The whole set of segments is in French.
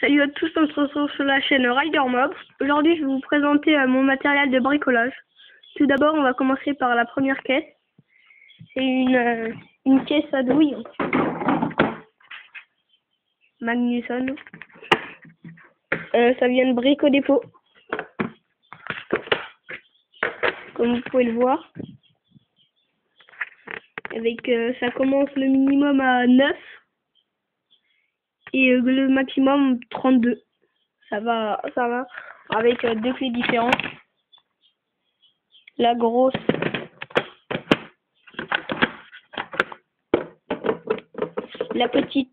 Salut à tous, on se retrouve sur la chaîne Rider Mob. Aujourd'hui, je vais vous présenter mon matériel de bricolage. Tout d'abord, on va commencer par la première caisse. C'est une caisse à douille Magnusson. Ça vient de Brico Dépôt, comme vous pouvez le voir. Avec ça commence le minimum à 9 et le maximum 32. Ça va avec deux clés différentes. La grosse, la petite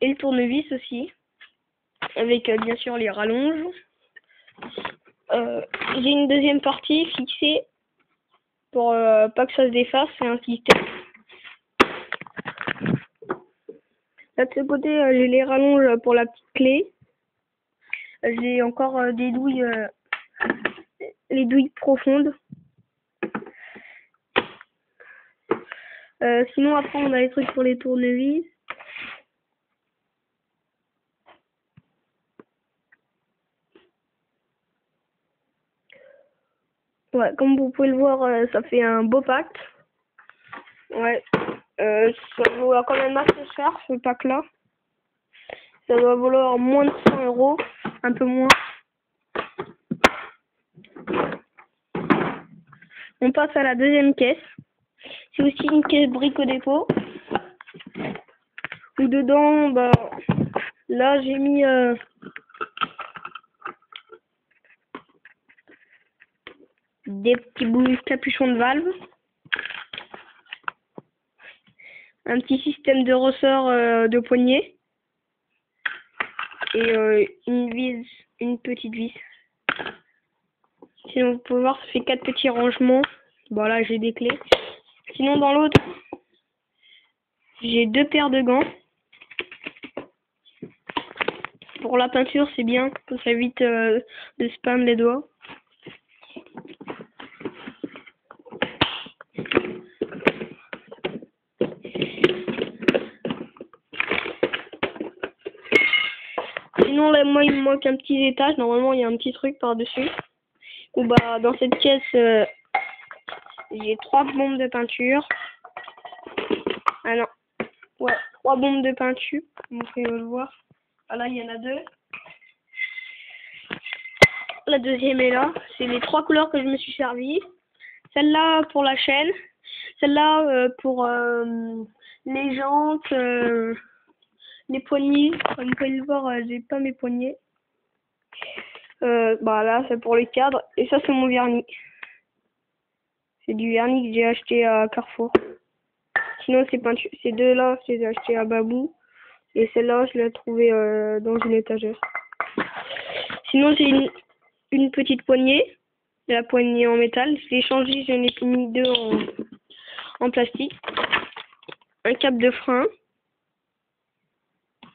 et le tournevis aussi, avec bien sûr les rallonges. J'ai une deuxième partie fixée pour pas que ça se défasse, c'est un système. Là de ce côté, j'ai les rallonges pour la petite clé. J'ai encore des douilles, les douilles profondes. Sinon après on a les trucs pour les tournevis. Ouais, comme vous pouvez le voir, ça fait un beau pack. Ouais, ça vaut quand même assez cher ce pack là. Ça doit valoir moins de 100 €, un peu moins. On passe à la deuxième caisse. C'est aussi une caisse Brico Dépôt. Où dedans, bah, là j'ai mis des petits bouts capuchons de valve, un petit système de ressort de poignée et une vis, une petite vis. Sinon vous pouvez voir, ça fait 4 petits rangements. Bon là j'ai des clés. Sinon dans l'autre, j'ai 2 paires de gants. Pour la peinture c'est bien, ça évite de spam les doigts. Sinon là moi il me manque un petit étage, normalement il y a un petit truc par dessus. Ou bah dans cette caisse j'ai 3 bombes de peinture. Ah non, ouais, 3 bombes de peinture, vous pouvez le voir. Ah là il y en a 2. La deuxième est là, c'est les 3 couleurs que je me suis servi. Celle-là pour la chaîne, celle-là pour les jantes, les poignées. Comme vous pouvez le voir, j'ai pas mes poignets. Bah là c'est pour les cadres et ça c'est mon vernis. C'est du vernis que j'ai acheté à Carrefour. Sinon ces deux là je les ai achetés à Babou et celle-là je l'ai trouvée dans une étagère. Sinon j'ai une petite poignée, la poignée en métal. Je l'ai changé, j'en ai mis 2 en plastique. Un cap de frein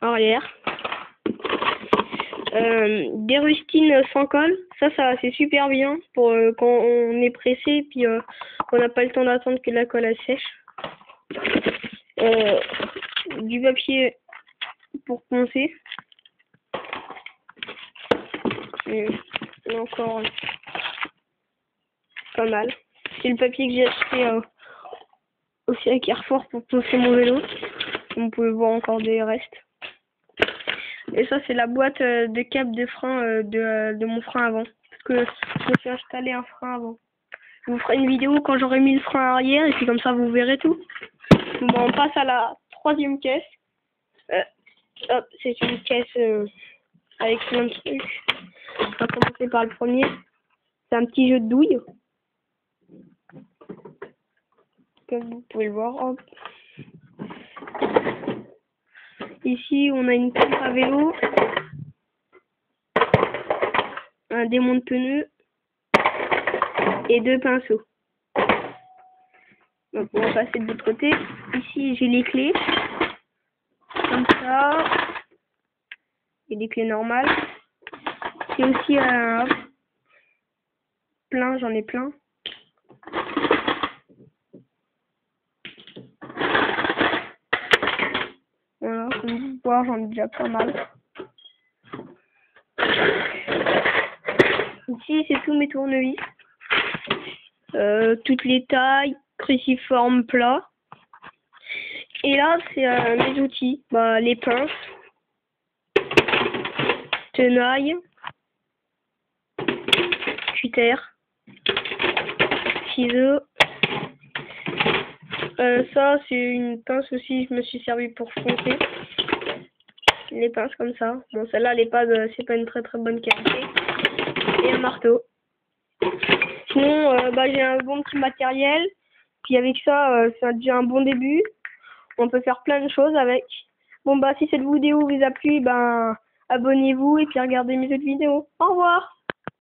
arrière. Des rustines sans colle, ça c'est super bien pour quand on est pressé puis qu'on n'a pas le temps d'attendre que la colle elle sèche. Du papier pour poncer. Et encore pas mal. C'est le papier que j'ai acheté aussi à Carrefour pour poncer mon vélo. Vous pouvez voir encore des restes. Et ça c'est la boîte de cap de frein de mon frein avant. Parce que je me suis installé un frein avant. Je vous ferai une vidéo quand j'aurai mis le frein arrière et puis comme ça vous verrez tout. Bon, on passe à la troisième caisse. Hop, c'est une caisse avec plein de trucs. On va commencer par le premier. C'est un petit jeu de douille. Comme vous pouvez le voir. Hop. Ici, on a une pompe à vélo, un démonte pneus et 2 pinceaux. Donc, on va passer de l'autre côté. Ici, j'ai les clés. Comme ça. Et des clés normales. C'est aussi plein, j'en ai plein. Voilà, comme vous pouvez voir, j'en ai déjà pas mal. Ici, c'est tous mes tournevis. Toutes les tailles, cruciforme, plat. Et là, c'est mes outils. Bah, les pinces, tenailles, cutter, ciseaux. Ça, c'est une pince aussi, je me suis servi pour foncer. Les pinces comme ça. Bon, celle-là, c'est pas une très très bonne qualité. Et un marteau. Sinon, j'ai un bon petit matériel. Puis avec ça, c'est déjà un bon début. On peut faire plein de choses avec. Bon, si cette vidéo vous a plu, abonnez-vous et puis regardez mes autres vidéos. Au revoir!